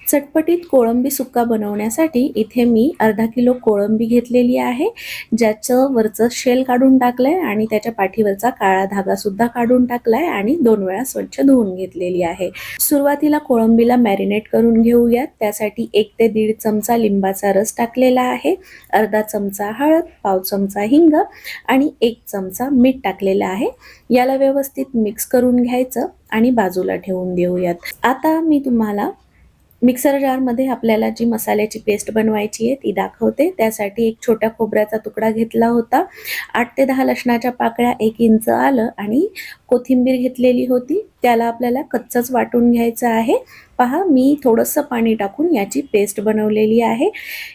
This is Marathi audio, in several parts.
चटपटीत कोळंबी सुक्का बनवण्यासाठी इथे मी अर्धा किलो कोळंबी घेतलेली आहे, ज्याचं वरचं शेल काढून टाकलंय आणि त्याच्या पाठीवरचा काळा धागा सुद्धा काढून टाकलाय आणि 2 वेळा स्वच्छ धुवून घेतलेली आहे। सुरुवातीला कोळंबीला मॅरिनेट करून घेऊयात। त्यासाठी 1 ते 1.5 चमचा लिंबाचा रस टाकलेला आहे, अर्धा चमचा हळद, पाव चमचा हिंग आणि 1 चमचा मीठ टाकलेलं आहे। याला व्यवस्थित मिक्स करून घ्यायचं आणि बाजूला ठेवून देऊयात। आता मी तुम्हाला मिक्सर जारमध्ये आपल्याला जी मसाल्याची पेस्ट बनवायची आहे ती दाखवते। त्यासाठी एक छोट्या खोबऱ्याचा तुकडा घेतला होता, 8 ते 10 लसणाच्या पाकळ्या, 1 इंच आलं आणि कोथिंबीर घेतलेली होती। त्याला आपल्याला कच्चंच वाटून घ्यायचं आहे। पहा, मी थोडंसं पाणी टाकून याची पेस्ट बनवलेली आहे।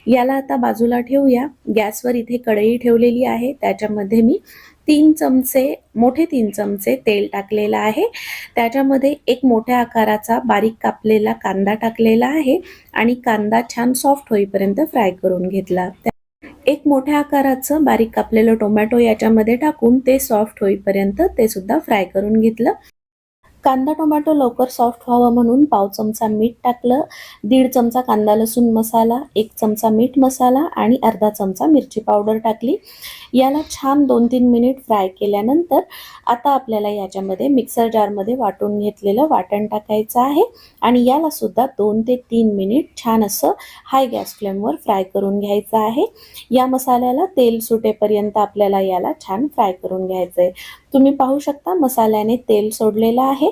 याला आता बाजूला ठेवूया। गॅसवर इथे कढई ठेवलेली आहे, त्याच्यामध्ये मी 3 चमचे मोठे 3 चमचे तेल टाकलेलं आहे। त्याच्यामध्ये एक मोठ्या आकाराचा बारीक कापलेला कांदा टाकलेला आहे आणि कांदा छान सॉफ्ट होईपर्यंत फ्राय करून घेतला। एक मोठ्या आकाराचं बारीक कापलेलं टोमॅटो याच्यामध्ये टाकून ते सॉफ्ट होईपर्यंत ते सुद्धा फ्राय करून घेतलं। कांदा टोमॅटो लवकर सॉफ्ट व्हावा म्हणून पाव चमचा मीठ टाकलं, 1.5 चमचा कांदा लसूण मसाला, 1 चमचा मीठ मसाला आणि अर्धा चमचा मिरची पावडर टाकली। याला छान 2-3 मिनिट फ्राय केल्यानंतर आता आपल्याला याच्यामध्ये मिक्सर जारमध्ये वाटून घेतलेलं वाटण टाकायचं आहे आणि याला सुद्धा 2 ते 3 मिनिट छान असं हाय गॅस फ्लेमवर फ्राय करून घ्यायचं आहे। या मसाल्याला तेल सुटेपर्यंत आपल्याला याला छान फ्राय करून घ्यायचं आहे। तुम्ही पाहू शकता मसाल्याने तेल सोडलेलं आहे,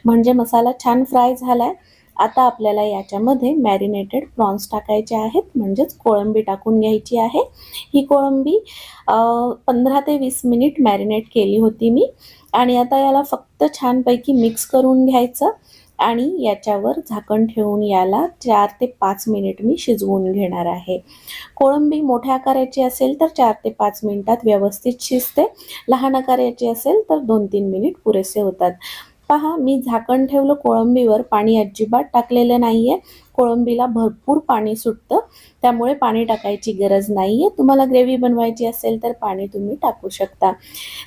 म्हणजे मसाला छान फ्राय झालाय। आता आपल्याला याच्यामध्ये मॅरिनेटेड प्रॉन्स टाकायचे आहेत, म्हणजेच कोळंबी टाकून घ्यायची आहे। ही कोळंबी 15 ते 20 मिनिट मॅरिनेट केली होती मी आणि आता याला फक्त छानपैकी मिक्स करून घ्यायचं आणि याच्यावर झाकण ठेवून याला 4 ते 5 मिनिट मी शिजवून घेणार आहे। कोळंबी मोठ्या आकाराची असेल तर 4 ते 5 मिनिटात व्यवस्थित शिजते, लहान आकाराची असेल तर 2-3 मिनिट पुरेसे होतात। पहा, मी झाकण ठेवलं कोळंबीवर, पाणी अजिबात टाकलेलं नाहीये। कोळंबीला भरपूर पाणी सुटतं, त्यामुळे पाणी टाकायची गरज नाहीये। तुम्हाला ग्रेव्ही बनवायची असेल तर पाणी तुम्ही टाकू शकता।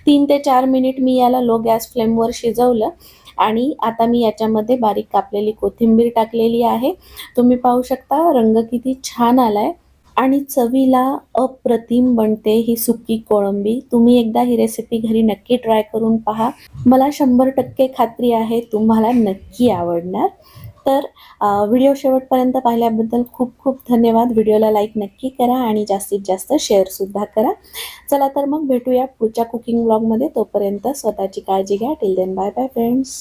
3 ते 4 मिनिट मी याला लो गॅस फ्लेमवर शिजवलं आणि आता मी याच्यामध्ये बारीक कापलेली कोथिंबीर टाकलेली आहे। तुम्ही पाहू शकता रंग किती छान आलाय आणि चवीला अप्रतिम बनते ही सुकी कोळंबी। तुम्ही एकदा ही रेसिपी घरी नक्की ट्राय करून पहा, मला 100% खात्री आहे तुम्हाला नक्की आवडणार। तर व्हिडिओ शेवटपर्यंत पाहिल्याबद्दल खूप खूप धन्यवाद। व्हिडिओला लाईक नक्की करा आणि जास्तीत जास्त शेअर सुद्धा करा। चला तर मग भेटूया पुढच्या कुकिंग व्लॉगमध्ये, तोपर्यंत स्वतःची काळजी घ्या। Till then bye bye friends.